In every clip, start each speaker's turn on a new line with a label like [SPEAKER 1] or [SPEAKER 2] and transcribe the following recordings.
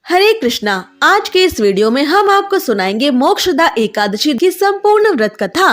[SPEAKER 1] हरे कृष्णा। आज के इस वीडियो में हम आपको सुनाएंगे मोक्षदा एकादशी की संपूर्ण व्रत कथा।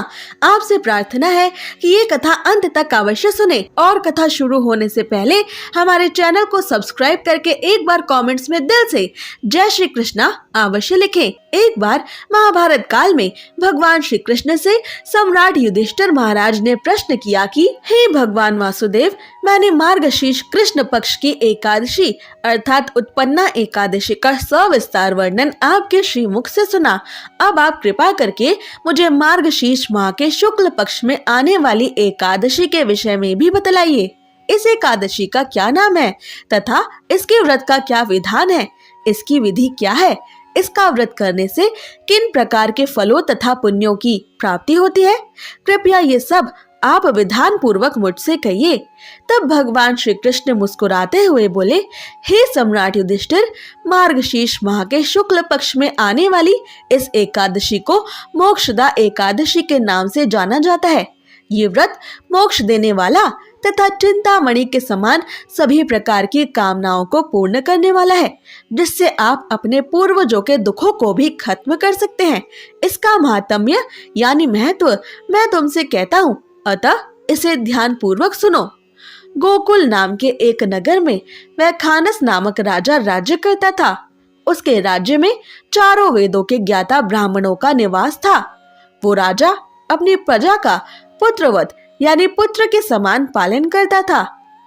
[SPEAKER 1] आपसे प्रार्थना है कि ये कथा अंत तक अवश्य सुने और कथा शुरू होने से पहले हमारे चैनल को सब्सक्राइब करके एक बार कमेंट्स में दिल से जय श्री कृष्णा अवश्य लिखें। एक बार महाभारत काल में भगवान श्री कृष्ण से सम्राट युधिष्ठिर महाराज ने प्रश्न किया कि हे भगवान वासुदेव, मैंने मार्गशीर्ष कृष्ण पक्ष की एकादशी अर्थात उत्पन्ना एकादशी का सविस्तार वर्णन आपके श्रीमुख से सुना। अब आप कृपा करके मुझे मार्गशीर्ष माह के शुक्ल पक्ष में आने वाली एकादशी के विषय में भी बतलाइए। इस एकादशी का क्या नाम है तथा इसके व्रत का क्या विधान है, इसकी विधि क्या है, इसका व्रत करने से किन प्रकार के फलों तथा पुण्यों की प्राप्ति होती है, कृपया ये सब आप विधान पूर्वक मुझसे कहिए। तब भगवान श्री कृष्ण मुस्कुराते हुए बोले, हे सम्राट युधिष्ठिर, मार्गशीर्ष माह के शुक्ल पक्ष में आने वाली इस एकादशी को मोक्षदा एकादशी के नाम से जाना जाता है। ये व्रत मोक्ष देने वाला तथा चिंतामणि के समान सभी प्रकार की कामनाओं को पूर्ण करने वाला है, जिससे आप अपने पूर्वजों के दुखों को भी खत्म कर सकते हैं। इसका महात्म्य यानी महत्व मैं तुमसे कहता हूँ, अतः इसे ध्यान पूर्वक सुनो। गोकुल नाम के एक नगर में वैखानस नामक राजा राज्य करता था। उसके राज्य में चारों वेदों के ज्ञाता ब्राह्मणों का निवास था। वो राजा अपनी प्रजा का पुत्रवत यानी पुत्र के समान पालन करता था।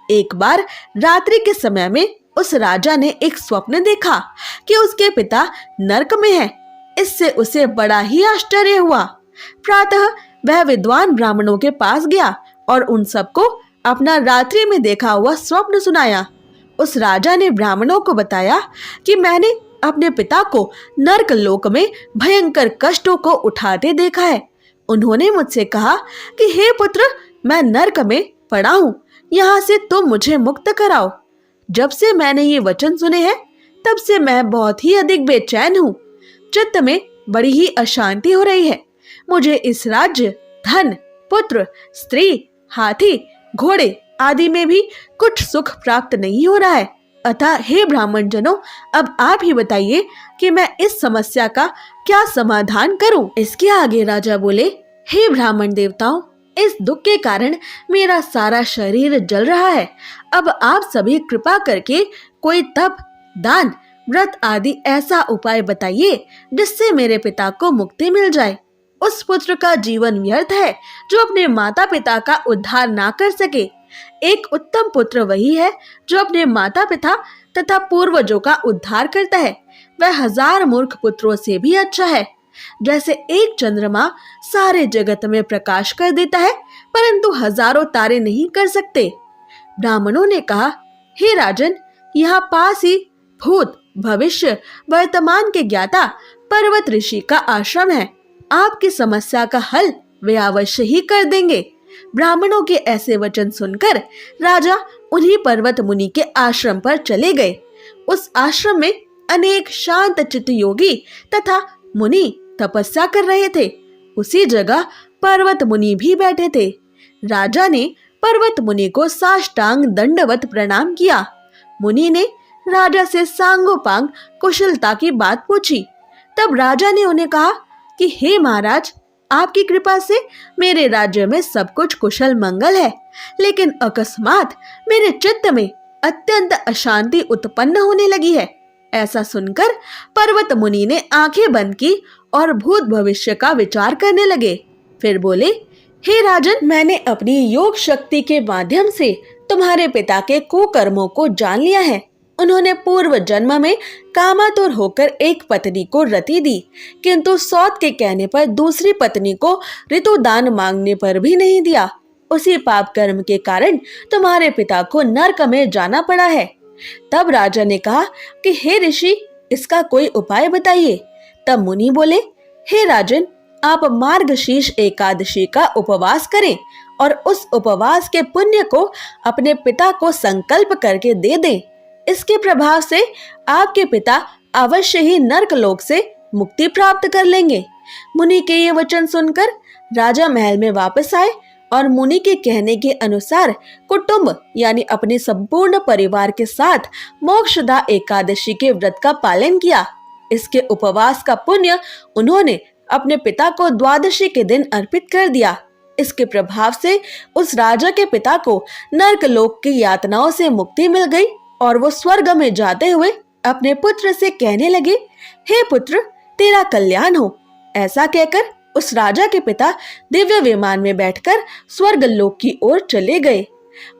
[SPEAKER 1] एक बार रात्रि के समय में उस राजा ने एक स्वप्न देखा कि उसके पिता नरक में हैं। इससे उसे बड़ा ही आश्चर्य हुआ। प्रातः वह विद्वान ब्राह्मणों के पास गया और उन सबको अपना रात्रि में देखा हुआ स्वप्न सुनाया। उस राजा ने ब्राह्मणों को बताया कि मैंने अपने पिता को नरक लोक में भयंकर कष्टों को उठाते देखा है। उन्होंने मुझसे कहा कि हे पुत्र, मैं नरक में पड़ा हूँ, यहाँ से तुम मुझे मुक्त कराओ। जब से मैंने ये वचन सुने हैं तब से मैं बहुत ही अधिक बेचैन हूँ। चित्त में बड़ी ही अशांति हो रही है। मुझे इस राज्य, धन, पुत्र, स्त्री, हाथी, घोड़े आदि में भी कुछ सुख प्राप्त नहीं हो रहा है। अतः हे ब्राह्मण जनों, अब आप ही बताइए कि मैं इस समस्या का क्या समाधान करूं। इसके आगे राजा बोले, हे ब्राह्मण देवताओं, इस दुख के कारण मेरा सारा शरीर जल रहा है। अब आप सभी कृपा करके कोई तप, दान, व्रत आदि ऐसा उपाय बताइए जिससे मेरे पिता को मुक्ति मिल जाए। उस पुत्र का जीवन व्यर्थ है जो अपने माता पिता का उद्धार ना कर सके। एक उत्तम पुत्र वही है जो अपने माता पिता तथा पूर्वजों का उद्धार करता है। वह 1000 मूर्ख पुत्रों से भी अच्छा है। जैसे एक चंद्रमा सारे जगत में प्रकाश कर देता है, परंतु हजारों तारे नहीं कर सकते। ब्राह्मणों ने कहा, हे राजन, यहाँ पास ही भूत, भविष्य, वर्तमान के ज्ञाता पर्वत ऋषि का आश्रम है। आपकी समस्या का हल वे अवश्य ही कर देंगे। ब्राह्मणों के ऐसे वचन सुनकर राजा उन्हीं पर्वत मुनि के आश्रम पर चले गए। उस आश्रम में अनेक शांत चित्त योगी तथा मुनि तपस्या कर रहे थे। उसी जगह पर्वत मुनि भी बैठे थे। राजा ने पर्वत मुनि को साष्टांग दंडवत प्रणाम किया। मुनि ने राजा से सांगोपांग कुशलता की बात पूछी। तब राजा ने उन्हें कहा कि हे महाराज, आपकी कृपा से मेरे राज्य में सब कुछ कुशल मंगल है, लेकिन अकस्मात मेरे चित्त में अत्यंत अशांति उत्पन्न होने लगी है। ऐसा सुनकर पर्वत मुनि ने आंखें बंद की और भूत भविष्य का विचार करने लगे। फिर बोले, हे राजन, मैंने अपनी योग शक्ति के माध्यम से तुम्हारे पिता के कुकर्मों को जान लिया है। उन्होंने पूर्व जन्म में कामातुर होकर एक पत्नी को रति दी, किंतु सौत के कहने पर दूसरी पत्नी को ऋतुदान मांगने पर भी नहीं दिया। उसी पाप कर्म के कारण तुम्हारे पिता को नरक में जाना पड़ा है। तब राजा ने कहा कि हे ऋषि, इसका कोई उपाय बताइए। तब मुनि बोले, हे राजन, आप मार्गशीर्ष एकादशी का उपवास करें और उस उपवास के पुण्य को अपने पिता को संकल्प करके दे दें। इसके प्रभाव से आपके पिता अवश्य ही नरक लोक से मुक्ति प्राप्त कर लेंगे। मुनि के ये वचन सुनकर राजा महल में वापस आए और मुनि के कहने के अनुसार कुटुंब यानी अपने संपूर्ण परिवार के साथ मोक्षदा एकादशी के व्रत का पालन किया। इसके उपवास का पुण्य उन्होंने अपने पिता को द्वादशी के दिन अर्पित कर दिया। इसके प्रभाव से उस राजा के पिता को नरक लोक की यातनाओं से मुक्ति मिल गई और वो स्वर्ग में जाते हुए अपने पुत्र से कहने लगे, हे पुत्र, तेरा कल्याण हो। ऐसा कहकर उस राजा के पिता दिव्य विमान में बैठकर स्वर्ग लोक की ओर चले गए।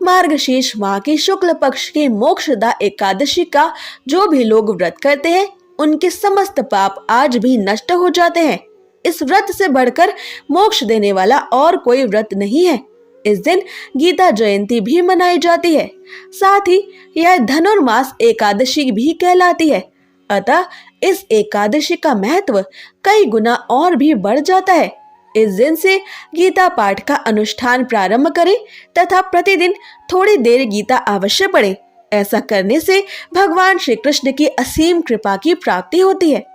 [SPEAKER 1] मार्गशीर्ष माह की शुक्ल पक्ष की मोक्षदा एकादशी का जो भी लोग व्रत करते हैं, उनके समस्त पाप आज भी नष्ट हो जाते हैं। इस व्रत से बढ़कर मोक्ष देने वाला और कोई व्रत नहीं है। इस दिन गीता जयंती भी मनाई जाती है। साथ ही यह धनुर्मास एकादशी भी कहलाती है। अतः इस एकादशी का महत्व कई गुना और भी बढ़ जाता है। इस दिन से गीता पाठ का अनुष्ठान प्रारंभ करें तथा प्रतिदिन थोड़ी देर गीता अवश्य पढ़ें। ऐसा करने से भगवान श्री कृष्ण की असीम कृपा की प्राप्ति होती है।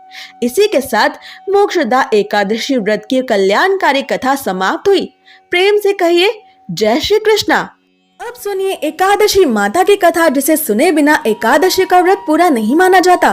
[SPEAKER 1] इसी के साथ मोक्षदा एकादशी व्रत की कल्याणकारी कथा समाप्त हुई। प्रेम से कहिए जय श्री कृष्णा। अब सुनिए एकादशी माता की कथा, जिसे सुने बिना एकादशी का व्रत पूरा नहीं माना जाता।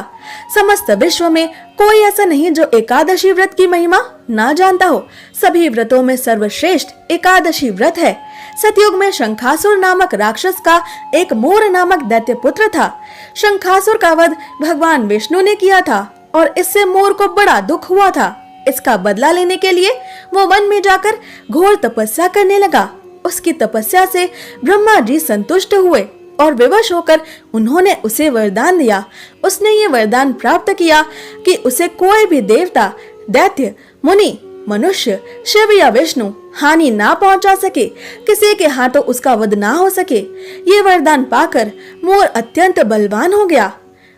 [SPEAKER 1] समस्त विश्व में कोई ऐसा नहीं जो एकादशी व्रत की महिमा ना जानता हो। सभी व्रतों में सर्वश्रेष्ठ एकादशी व्रत है। सतयुग में शंखासुर नामक राक्षस का एक मोर नामक दैत्य पुत्र था। शंखासुर का वध भगवान विष्णु ने किया था और इससे मोर को बड़ा दुख हुआ था। इसका बदला लेने के लिए वो वन में जाकर घोर तपस्या करने लगा। उसकी तपस्या से ब्रह्मा जी संतुष्ट हुए और विवश होकर उन्होंने उसे वरदान दिया। उसने ये वरदान प्राप्त किया कि उसे कोई भी देवता, दैत्य, मुनि, मनुष्य, शिव या विष्णु हानि ना पहुंचा सके, किसी के हाथों उसका वध ना हो सके। ये वरदान पाकर मोर अत्यंत बलवान हो गया।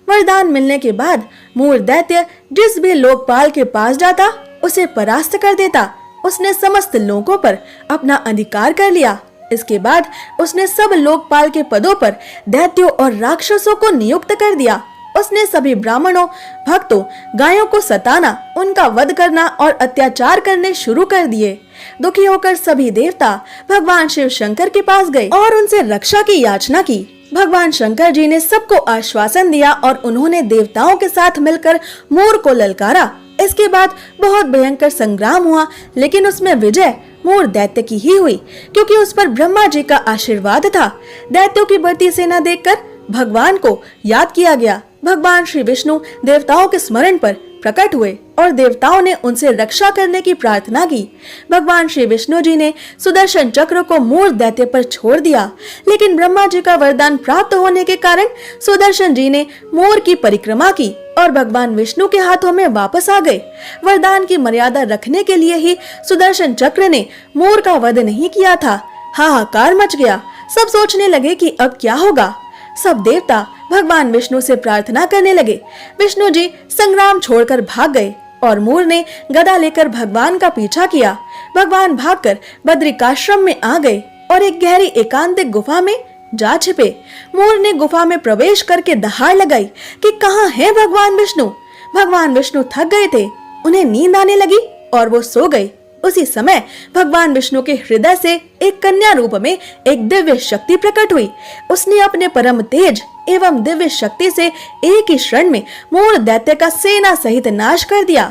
[SPEAKER 1] वरदान मिलने के बाद मोर दैत्य जिस भी लोकपाल के पास जाता उसे परास्त कर देता। उसने समस्त लोगों पर अपना अधिकार कर लिया। इसके बाद उसने सब लोकपाल के पदों पर दैत्यों और राक्षसों को नियुक्त कर दिया। उसने सभी ब्राह्मणों, भक्तों, गायों को सताना, उनका वध करना और अत्याचार करने शुरू कर दिए। दुखी होकर सभी देवता भगवान शिव शंकर के पास गए और उनसे रक्षा की याचना की। भगवान शंकर जी ने सबको आश्वासन दिया और उन्होंने देवताओं के साथ मिलकर मोर को ललकारा। इसके बाद बहुत भयंकर संग्राम हुआ, लेकिन उसमें विजय मोर दैत्य की ही हुई, क्योंकि उस पर ब्रह्मा जी का आशीर्वाद था। दैत्यों की बढ़ती सेना देखकर भगवान को याद किया गया। भगवान श्री विष्णु देवताओं के स्मरण पर प्रकट हुए और देवताओं ने उनसे रक्षा करने की प्रार्थना की। भगवान श्री विष्णु जी ने सुदर्शन चक्र को मोर दैत्य पर छोड़ दिया, लेकिन ब्रह्मा जी का वरदान प्राप्त होने के कारण सुदर्शन जी ने मोर की परिक्रमा की और भगवान विष्णु के हाथों में वापस आ गए। वरदान की मर्यादा रखने के लिए ही सुदर्शन चक्र ने मोर का वध नहीं किया था। हाहाकार मच गया। सब सोचने लगे कि अब क्या होगा। सब देवता भगवान विष्णु से प्रार्थना करने लगे। विष्णु जी संग्राम छोड़कर भाग गए और मोर ने गदा लेकर भगवान का पीछा किया। भगवान भागकर बद्रिकाश्रम में आ गए और एक गहरी एकांतिक गुफा में जा छिपे। मोर ने गुफा में प्रवेश करके दहाड़ लगाई कि कहाँ है भगवान विष्णु। भगवान विष्णु थक गए थे, उन्हें नींद आने लगी और वो सो गए। उसी समय भगवान विष्णु के हृदय से एक कन्या रूप में एक दिव्य शक्ति प्रकट हुई। उसने अपने परम तेज एवं दिव्य शक्ति से एक ही क्षण में मोर दैत्य का सेना सहित नाश कर दिया।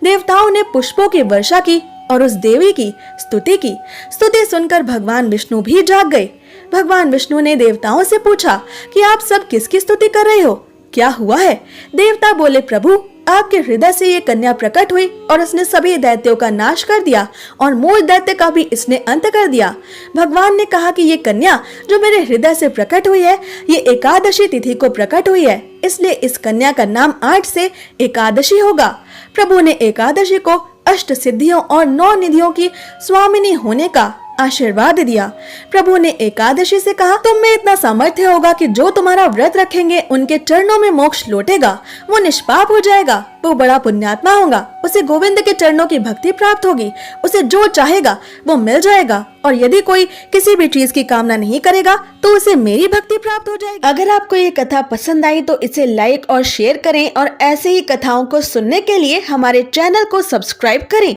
[SPEAKER 1] देवताओं ने पुष्पों की वर्षा की और उस देवी की स्तुति की। स्तुति सुनकर भगवान विष्णु भी जाग गए। भगवान विष्णु ने देवताओं से पूछा कि आप सब किसकी स्तुति कर रहे हो, क्या हुआ है? देवता बोले, प्रभु आपके हृदय से ये कन्या प्रकट हुई और उसने सभी दैत्यों का नाश कर दिया और मोर दैत्य का भी इसने अंत कर दिया। भगवान ने कहा कि ये कन्या जो मेरे हृदय से प्रकट हुई है, ये एकादशी तिथि को प्रकट हुई है, इसलिए इस कन्या का नाम 8 से एकादशी होगा। प्रभु ने एकादशी को अष्ट सिद्धियों और 9 निधियों की स्वामिनी होने का आशीर्वाद दिया। प्रभु ने एकादशी से कहा, तुम में इतना सामर्थ्य होगा कि जो तुम्हारा व्रत रखेंगे उनके चरणों में मोक्ष लौटेगा, वो निष्पाप हो जाएगा, वो बड़ा पुण्यात्मा होगा, उसे गोविंद के चरणों की भक्ति प्राप्त होगी, उसे जो चाहेगा वो मिल जाएगा, और यदि कोई किसी भी चीज की कामना नहीं करेगा तो उसे मेरी भक्ति प्राप्त हो जाएगी। अगर आपको ये कथा पसंद आई तो इसे लाइक और शेयर करें और ऐसे ही कथाओं को सुनने के लिए हमारे चैनल को सब्सक्राइब करें।